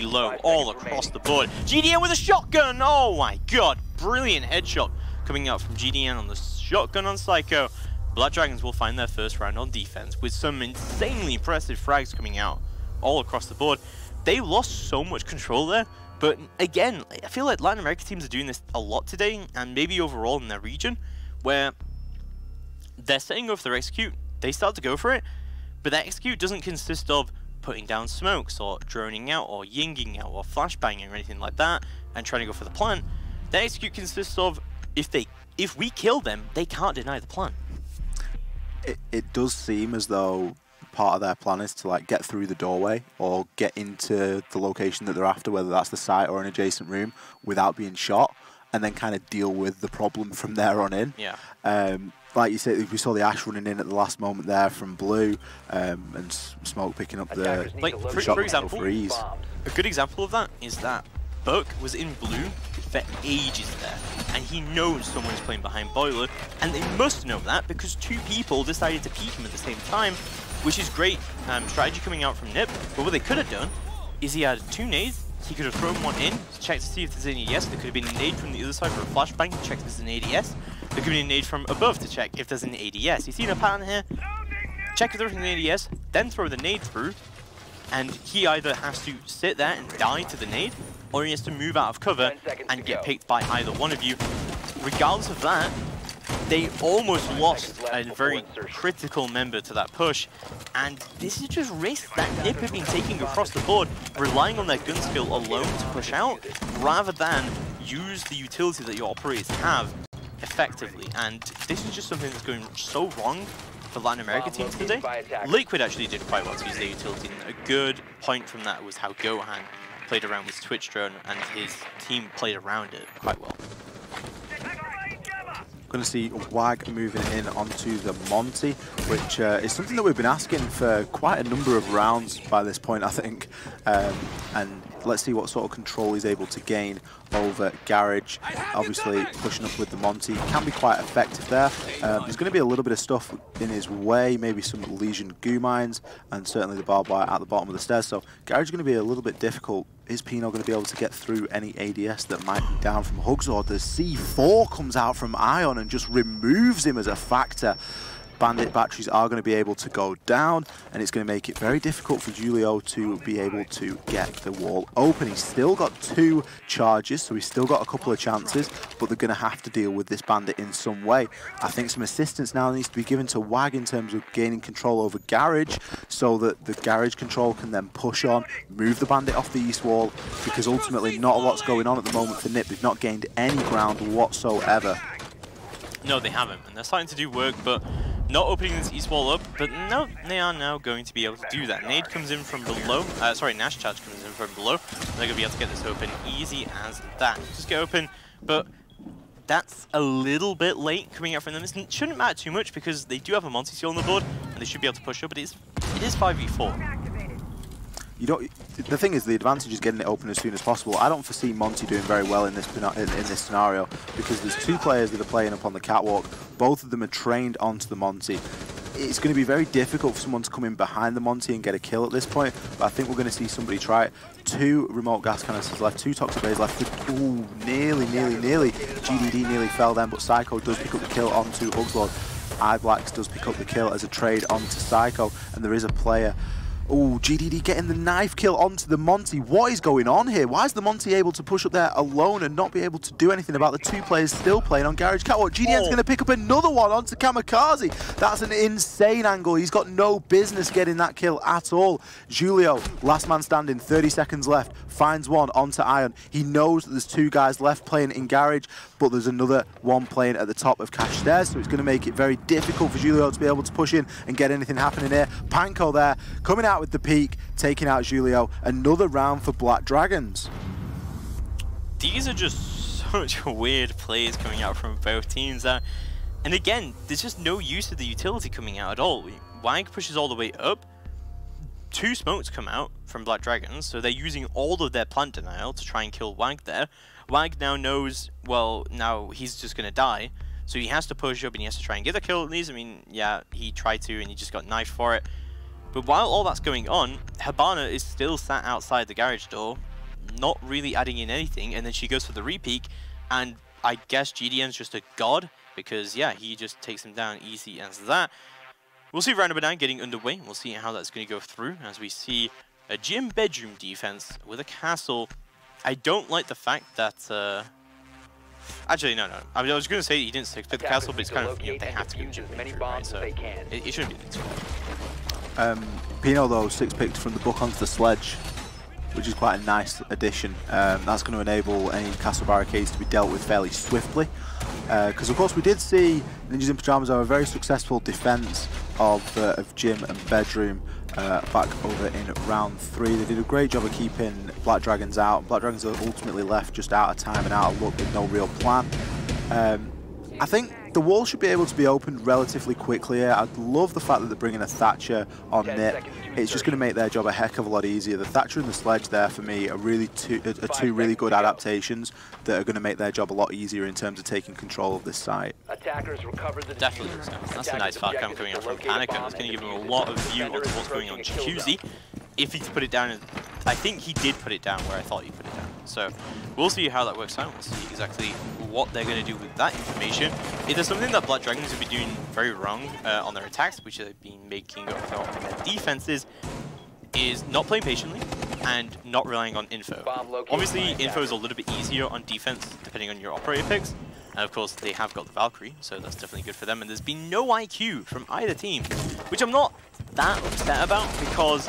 low all across the board. GDN with a shotgun. Oh my god. Brilliant headshot coming out from GDN on the shotgun on Psycho. Black Dragons will find their first round on defense with some insanely impressive frags coming out all across the board. They lost so much control there, but again, I feel like Latin American teams are doing this a lot today, and maybe overall in their region, where they're setting off their execute, they start to go for it, but that execute doesn't consist of putting down smokes, or droning out, or yinging out, or flashbanging, or anything like that, and trying to go for the plan. That execute consists of, if we kill them, they can't deny the plan. It does seem as though part of their plan is to like get through the doorway or get into the location that they're after, whether that's the site or an adjacent room, without being shot, and then kind of deal with the problem from there on in. Yeah. Like you said, we saw the Ash running in at the last moment there from blue, and Smoke picking up the for example, freeze. A good example of that is that Buck was in blue for ages there, and he knows someone is playing behind Boiler, and they must know that because 2 people decided to peek him at the same time, which is great strategy coming out from Nip. But what they could have done is he had 2 nades. He could have thrown one in to check to see if there's an ADS. There could have been a nade from the other side for a flashbang to check if there's an ADS. There could be a nade from above to check if there's an ADS. You see the pattern here? Check if there's an ADS, then throw the nade through, and he either has to sit there and die to the nade, or he has to move out of cover and get picked by either one of you. Regardless of that, they almost lost a very critical member to that push, and this is just risk that Nip have been taking across the board, relying on their gun skill alone to push out, rather than use the utility that your operators have effectively. And this is just something that's going so wrong for Latin American teams today. Liquid actually did quite well to use their utility, and a good point from that was how Gohan played around with Twitch drone, and his team played around it quite well. Going to see Wag moving in onto the Monty, which is something that we've been asking for quite a number of rounds by this point, I think. And let's see what sort of control he's able to gain over Garage. Obviously, pushing up with the Monty can be quite effective there. There's going to be a little bit of stuff in his way, maybe some Legion goo mines, and certainly the barbed wire at the bottom of the stairs. So Garage is going to be a little bit difficult. Is Pino going to be able to get through any ADS that might be down from Hugzord? The C4 comes out from Ion and just removes him as a factor. Bandit batteries are going to be able to go down, and it's going to make it very difficult for Julio to be able to get the wall open. He's still got 2 charges, so he's still got a couple of chances, but they're going to have to deal with this Bandit in some way. I think some assistance now needs to be given to Wag in terms of gaining control over Garage, so that the Garage control can then push on, move the Bandit off the east wall, because ultimately not a lot's going on at the moment for NiP. They've not gained any ground whatsoever. No, they haven't, and they're starting to do work, but not opening this east wall up. But no, they are now going to be able to do that. Nade comes in from below. Sorry, Nash charge comes in from below. They're going to be able to get this open easy as that. Just get open, but that's a little bit late coming out from them. It shouldn't matter too much because they do have a Monty Seal on the board, and they should be able to push up. But it is 5v4. You don't. The thing is, the advantage is getting it open as soon as possible. I don't foresee Monty doing very well in this scenario because there's 2 players that are playing up on the catwalk. Both of them are trained onto the Monty. It's going to be very difficult for someone to come in behind the Monty and get a kill at this point, but I think we're going to see somebody try it. 2 remote gas canisters left, 2 toxic bays left. Ooh, nearly. GDD nearly fell then, but Psycho does pick up the kill onto Hugzord. iBlacks does pick up the kill as a trade onto Psycho, and there is a player. Oh, GDD getting the knife kill onto the Monty. What is going on here? Why is the Monty able to push up there alone and not be able to do anything about the 2 players still playing on Garage Catwalk? GDN's going to pick up another one onto Kamikaze. That's an insane angle. He's got no business getting that kill at all. Julio, last man standing, 30 seconds left, finds one onto Ion. He knows that there's 2 guys left playing in Garage, but there's another one playing at the top of Cash Stairs, so it's going to make it very difficult for Julio to be able to push in and get anything happening here. Panko there, coming out with the peak, taking out Julio. Another round for Black Dragons. These are just such weird plays coming out from both teams. And again, there's just no use of the utility coming out at all. Wag pushes all the way up. 2 smokes come out from Black Dragons, so they're using all of their plant denial to try and kill Wag there. Wag now knows, well, now he's just going to die, so he has to push up and he has to try and get a kill at least. I mean, yeah, he tried to and he just got knifed for it. But while all that's going on, Habana is still sat outside the garage door, not really adding in anything, and then she goes for the repeak, and I guess GDN's just a god, because yeah, he just takes him down easy as that. We'll see round number 9 getting underway, and we'll see how that's going to go through, as we see a gym bedroom defense with a castle. I don't like the fact that, actually, no. I was going to say he didn't 6-pick the castle, but it's kind of, you know, they have to go gym bedroom, right? So it shouldn't be too bad. Pino, though, 6-picked from the book onto the sledge, which is quite a nice addition. That's going to enable any castle barricades to be dealt with fairly swiftly. Because, of course, we did see Ninjas in Pyjamas have a very successful defense of gym and bedroom back over in round 3. They did a great job of keeping Black Dragons out. Black Dragons are ultimately left just out of time and out of luck with no real plan. I think the wall should be able to be opened relatively quickly here. I'd love the fact that they're bringing a Thatcher on NiP. It's just going to make their job a heck of a lot easier. The Thatcher and the Sledge there, for me, are really two really good adaptations that are going to make their job a lot easier in terms of taking control of this site. Definitely. That's a nice far cam coming up from Panico. It's going to give him a lot of view of what's going on Jacuzzi. If he's put it down, I think he did put it down where I thought he put it down. So we'll see how that works out. We'll see exactly what they're going to do with that information. If there's something that Black Dragons have been doing very wrong on their attacks, which they've been making up for on their defenses, is not playing patiently and not relying on info. Obviously, info is a little bit easier on defense depending on your operator picks. And of course, they have got the Valkyrie, so that's definitely good for them. And there's been no IQ from either team, which I'm not that upset about, because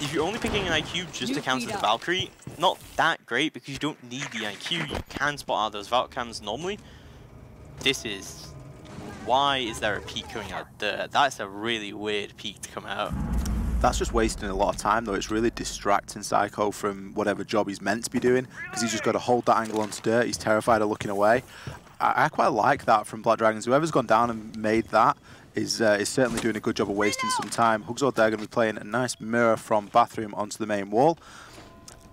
if you're only picking an IQ just to counter the Valkyrie, not that great, because you don't need the IQ. You can spot out those Valk cams normally. This is... Why is there a peak coming out there? That's a really weird peak to come out. That's just wasting a lot of time, though. It's really distracting Psycho from whatever job he's meant to be doing, because he's just got to hold that angle onto dirt. He's terrified of looking away. I quite like that from Black Dragons. Whoever's gone down and made that is certainly doing a good job of wasting some time. Huxor, they're going to be playing a nice mirror from bathroom onto the main wall.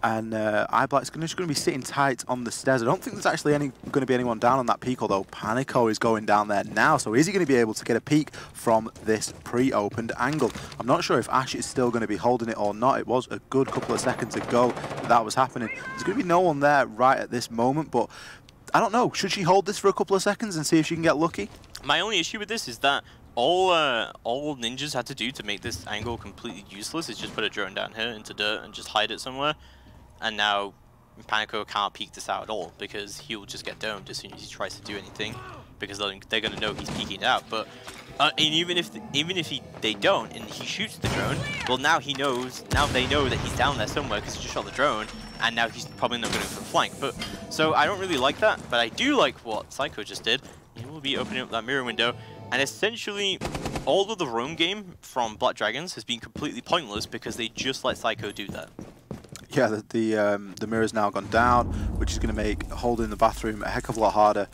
And iBlack's just going to be sitting tight on the stairs. I don't think there's actually going to be anyone down on that peak, although Panico is going down there now. So is he going to be able to get a peek from this pre-opened angle? I'm not sure if Ash is still going to be holding it or not. It was a good couple of seconds ago that was happening. There's going to be no one there right at this moment, but I don't know. Should she hold this for a couple of seconds and see if she can get lucky? My only issue with this is that all Ninjas had to do to make this angle completely useless is just put a drone down here into dirt and just hide it somewhere. And now Panico can't peek this out at all because he'll just get domed as soon as he tries to do anything, because they're going to know he's peeking out. But and even if they don't and he shoots the drone, well, now he knows. Now they know that he's down there somewhere because he just shot the drone, and now he's probably not going for the flank. But so I don't really like that, but I do like what Psycho just did. He will be opening up that mirror window, and essentially all of the roam game from Black Dragons has been completely pointless because they just let Psycho do that. Yeah, the mirror's now gone down, which is going to make holding the bathroom a heck of a lot harder.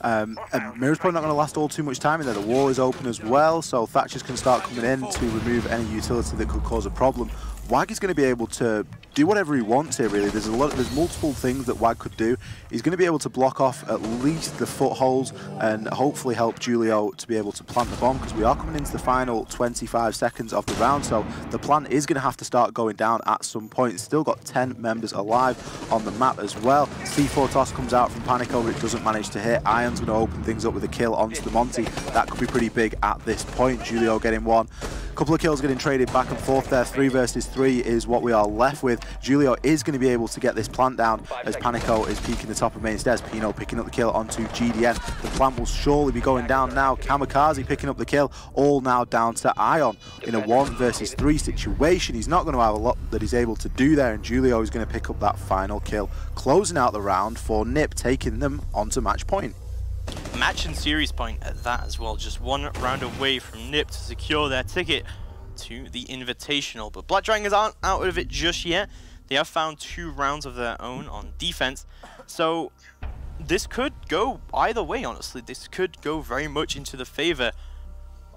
And mirror's probably not going to last all too much time in there. The wall is open as well, so Thatchers can start coming in to remove any utility that could cause a problem. Wag is going to be able to do whatever he wants here, really. There's multiple things that Wag could do. He's going to be able to block off at least the footholds and hopefully help Julio to be able to plant the bomb, because we are coming into the final 25 seconds of the round, so the plan is going to have to start going down at some point. Still got 10 members alive on the map as well. C4 toss comes out from Panico, but it doesn't manage to hit. Ion's going to open things up with a kill onto the Monty. That could be pretty big at this point. Julio getting one. A couple of kills getting traded back and forth there. 3 versus 3 is what we are left with. Julio is going to be able to get this plant down as Panico is peeking the top of main stairs. Pino picking up the kill onto GDN. The plant will surely be going down now. Kamikaze picking up the kill. All now down to Ion in a 1 versus 3 situation. He's not going to have a lot that he's able to do there, and Julio is going to pick up that final kill, closing out the round for Nip, taking them onto match point. Match and series point at that as well. Just one round away from Nip to secure their ticket to the Invitational. But Black Dragons aren't out of it just yet. They have found 2 rounds of their own on defense. So this could go either way, honestly. This could go very much into the favor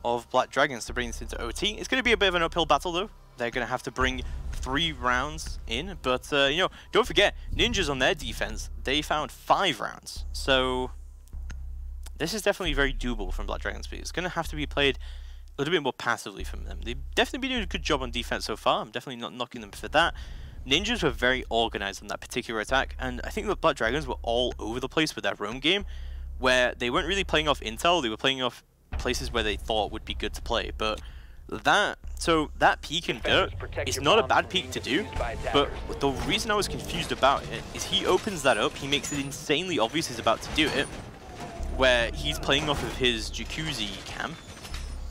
of Black Dragons to bring this into OT. It's going to be a bit of an uphill battle, though. They're going to have to bring 3 rounds in. But, you know, don't forget, Ninjas on their defense, they found 5 rounds. So this is definitely very doable from Black Dragons, but it's going to have to be played a little bit more passively from them. They've definitely been doing a good job on defense so far. I'm definitely not knocking them for that. Ninjas were very organized on that particular attack, and I think the Black Dragons were all over the place with their roam game, where they weren't really playing off intel, they were playing off places where they thought would be good to play. But that peek in dirt is not a bad peek to do, but the reason I was confused about it is he opens that up, he makes it insanely obvious he's about to do it, where he's playing off of his jacuzzi cam.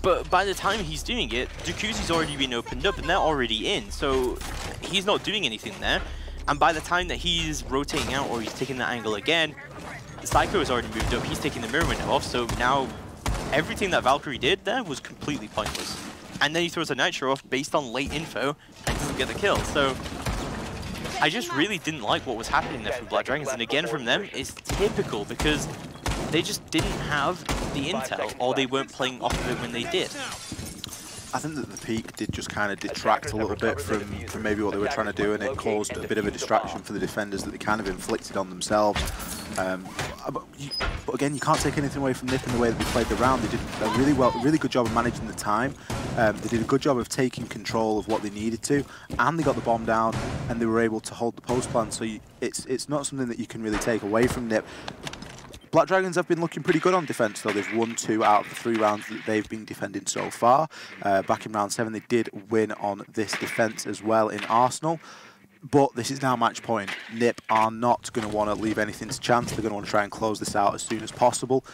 But by the time he's doing it, jacuzzi's already been opened up and they're already in, so he's not doing anything there. And by the time that he's rotating out or he's taking that angle again, Psycho has already moved up, he's taking the mirror window off, so now everything that Valkyrie did there was completely pointless. And then he throws a Nitro off based on late info and doesn't get the kill. So I just really didn't like what was happening there from Black Dragons, and again from them, it's typical because they just didn't have the intel, or they weren't playing off of it when they did. I think that the peak did just kind of detract a little bit from maybe what they were trying to do, and it caused a bit of a distraction for the defenders that they kind of inflicted on themselves. But again, you can't take anything away from Nip in the way that they played the round. They did a really good job of managing the time. They did a good job of taking control of what they needed to, and they got the bomb down, and they were able to hold the post plan. So it's not something that you can really take away from Nip. Black Dragons have been looking pretty good on defense, though. They've won 2 out of the 3 rounds that they've been defending so far. Back in round 7, they did win on this defense as well in Arsenal. But this is now match point. Nip are not going to want to leave anything to chance. They're going to want to try and close this out as soon as possible.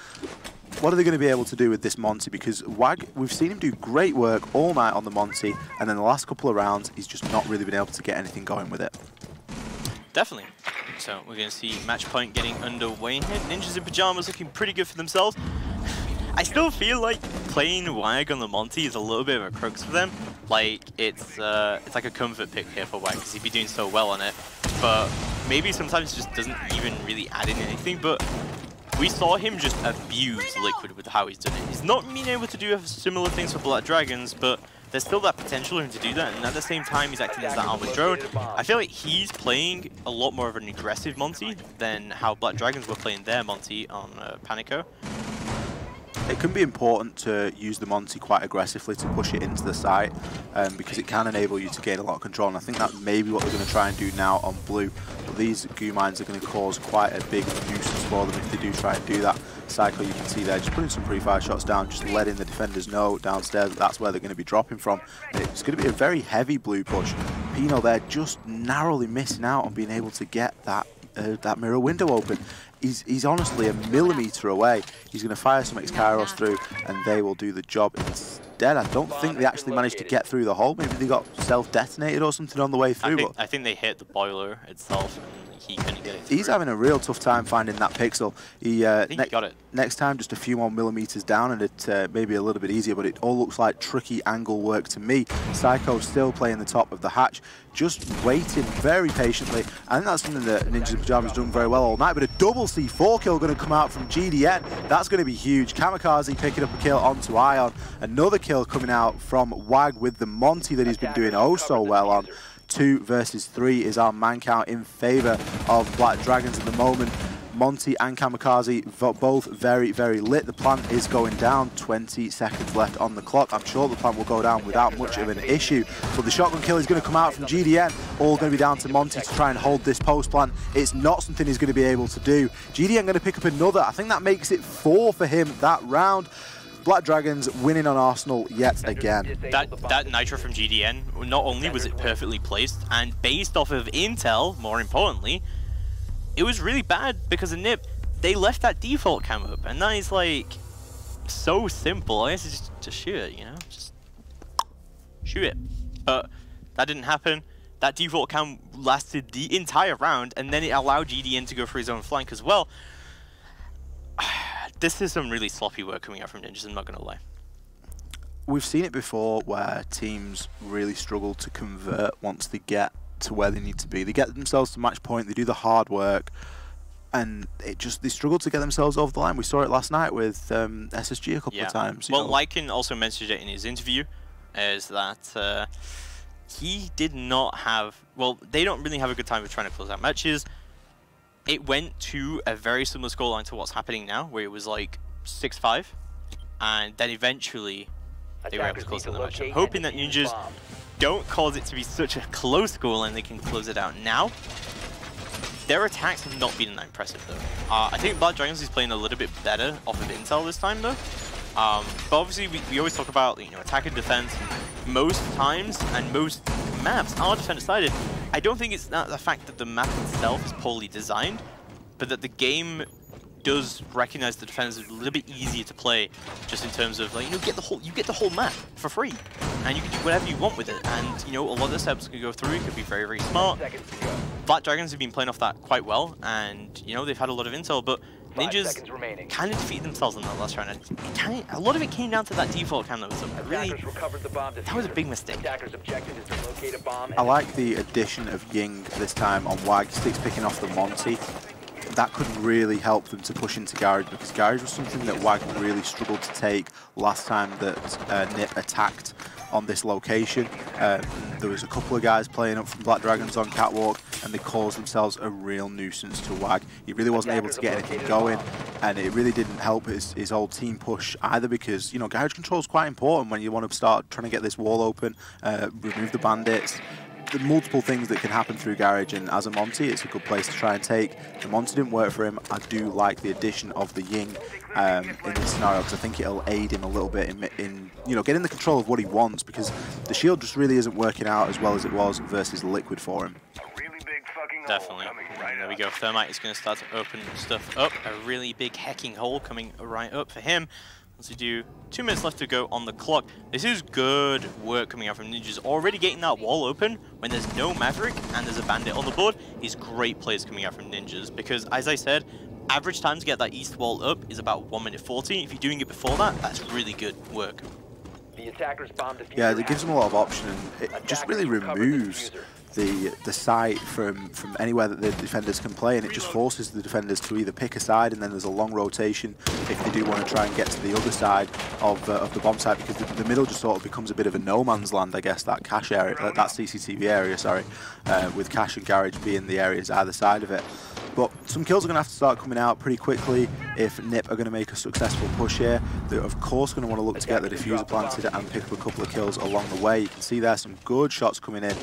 What are they going to be able to do with this Monty? Because Wag, we've seen him do great work all night on the Monty, and then the last couple of rounds, he's just not really been able to get anything going with it. Definitely. So we're going to see match point getting underway here. Ninjas in Pyjamas looking pretty good for themselves. I still feel like playing Wag on the Monty is a little bit of a crux for them. Like, it's like a comfort pick here for Wag because he'd be doing so well on it. But maybe sometimes it just doesn't even really add in anything. But we saw him just abuse Liquid with how he's done it. He's not been able to do similar things for Black Dragons, but there's still that potential for him to do that, and at the same time he's acting as that armored drone. I feel like he's playing a lot more of an aggressive Monty than how Black Dragons were playing their Monty on Panico. It can be important to use the Monty quite aggressively to push it into the site, because it can enable you to gain a lot of control, and I think that may be what they're going to try and do now on blue. But these goo mines are going to cause quite a big nuisance for them if they do try and do that. Cycle, you can see there, just putting some pre-fire shots down, just letting the defenders know downstairs that that's where they're going to be dropping from. And it's going to be a very heavy blue push. Pino there just narrowly missing out on being able to get that mirror window open. He's honestly a millimetre away. He's going to fire some X-Kairos through, and they will do the job instead. I don't think they actually managed to get through the hole. Maybe they got self-detonated or something on the way through. I think they hit the boiler itself, and he couldn't get it through. He's having a real tough time finding that pixel. I think he got it. Next time, just a few more millimetres down, and it may be a little bit easier, but it all looks like tricky angle work to me. Psycho still playing the top of the hatch, just waiting very patiently. I think that's something that Ninjas in Pyjamas done very well all night, but a double C4 kill going to come out from GDN. That's going to be huge. Kamikaze picking up a kill onto Ion. Another kill coming out from Wag with the Monty that he's been doing oh so well on. 2 versus 3 is our man count in favour of Black Dragons at the moment. Monty and Kamikaze both very, very lit. The plant is going down. 20 seconds left on the clock. I'm sure the plant will go down without much of an issue. But the shotgun kill is going to come out from GDN. All going to be down to Monty to try and hold this post plant. It's not something he's going to be able to do. GDN going to pick up another. I think that makes it 4 for him that round. Black Dragons winning on Arsenal yet again. That Nitro from GDN, not only was it perfectly placed, and based off of intel, more importantly, it was really bad because of Nip. They left that default cam up, and that is like so simple. I guess it's just shoot it, you know, just shoot it. But that didn't happen. That default cam lasted the entire round, and then it allowed GDN to go for his own flank as well. This is some really sloppy work coming out from Ninjas, I'm not going to lie. We've seen it before where teams really struggle to convert once they get to where they need to be. They get themselves to match point, they do the hard work, and they struggle to get themselves over the line. We saw it last night with SSG a couple of times. Well, Lycan also mentioned it in his interview, is that he did not have, well, they don't really have a good time with trying to close out matches. It went to a very similar scoreline to what's happening now, where it was like 6-5, and then eventually they were able to close out the match. I'm hoping that Ninjas don't cause it to be such a close score and they can close it out now. Their attacks have not been that impressive though. I think Black Dragons is playing a little bit better off of intel this time though. But obviously we always talk about, you know, attack and defense. Most times and most maps are defender sided. I don't think it's not the fact that the map itself is poorly designed, but that the game does recognize the defenders is a little bit easier to play, just in terms of, like, you know, you get the whole map for free, and you can do whatever you want with it. And you know, a lot of the steps can go through. It could be very, very smart. Black Dragons have been playing off that quite well, and you know, they've had a lot of intel, but Ninjas kind of defeated themselves in that last round. A lot of it came down to that default cam that was really, that was a big mistake. I like the addition of Ying this time on Wag. Sticks picking off the Monty. That could really help them to push into Garage, because Garage was something that Wag really struggled to take last time that Nip attacked on this location. There was a couple of guys playing up from Black Dragons on Catwalk, and they caused themselves a real nuisance to Wag. He really wasn't able to get anything going, and it really didn't help his old team push either, because, you know, Garage control is quite important when you want to start trying to get this wall open, remove the bandits. The multiple things that can happen through Garage, and as a Monty, it's a good place to try and take. The Monty didn't work for him. I do like the addition of the Ying in this scenario, because I think it'll aid him a little bit in you know, getting the control of what he wants, because the shield just really isn't working out as well as it was versus Liquid for him. Definitely. There we go. Thermite is going to start to open stuff up. A really big hacking hole coming right up for him. As we do, 2 minutes left to go on the clock. This is good work coming out from Ninjas. Already getting that wall open when there's no Maverick and there's a bandit on the board is great plays coming out from Ninjas, because, as I said, average time to get that east wall up is about 1 minute 40. If you're doing it before that, that's really good work. Yeah, it gives them a lot of option, and it just really removes the site from anywhere that the defenders can play, and it just forces the defenders to either pick a side, and then there's a long rotation if they do want to try and get to the other side of the bomb site, because the middle just sort of becomes a bit of a no man's land, I guess, that cache area, that CCTV area, sorry, with cache and garage being the areas either side of it. But some kills are going to have to start coming out pretty quickly if NiP are going to make a successful push here. They're of course going to want to look to get the diffuser planted and pick up a couple of kills along the way. You can see there some good shots coming in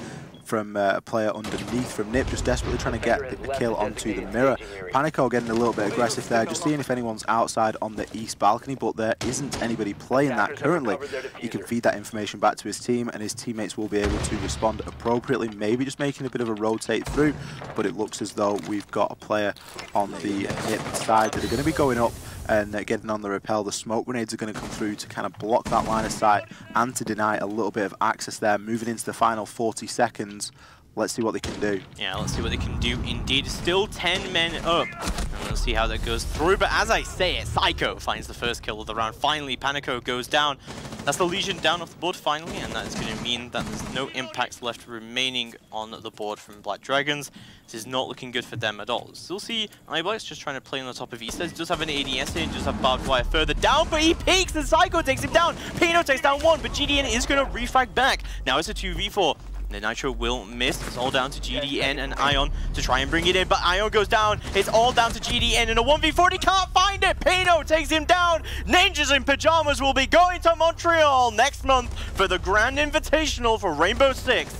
from a player underneath from NiP, just desperately trying to get a kill onto the mirror. Panico getting a little bit aggressive there, just seeing if anyone's outside on the east balcony, but there isn't anybody playing that currently. He can feed that information back to his team, and his teammates will be able to respond appropriately, maybe just making a bit of a rotate through, but it looks as though we've got a player on the NiP side that are going to be going up and getting on the rappel. The smoke grenades are going to come through to kind of block that line of sight and to deny a little bit of access there. Moving into the final 40 seconds. Let's see what they can do. Yeah, let's see what they can do indeed. Still 10 men up. And we'll see how that goes through. But as I say it, Psycho finds the first kill of the round. Finally, Panico goes down. That's the Legion down off the board finally, and that is going to mean that there's no impacts left remaining on the board from Black Dragons. This is not looking good for them at all. Still see iBlacks just trying to play on the top of Easters. Does have an ADS in, does have barbed wire further down, but he peeks and Psycho takes him down. Pino takes down one, but GDN is going to refrag back. Now it's a 2v4. The Nitro will miss. It's all down to GDN and Ion to try and bring it in, but Ion goes down. It's all down to GDN in a 1v4. He can't find it. Pino takes him down. Ninjas in Pyjamas will be going to Montreal next month for the Grand Invitational for Rainbow Six.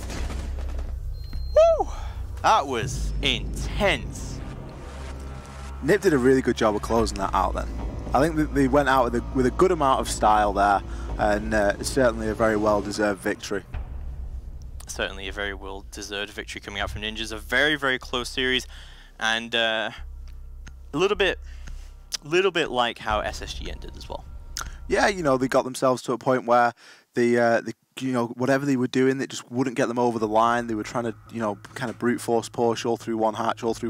Woo! That was intense. NiP did a really good job of closing that out then. I think they went out with a good amount of style there, and certainly a very well-deserved victory. Certainly a very well-deserved victory coming out from Ninjas. A very, very close series, and a little bit like how SSG ended as well. Yeah, you know, they got themselves to a point where the you know, whatever they were doing, it just wouldn't get them over the line. They were trying to, you know, kind of brute force push all through one hatch, all through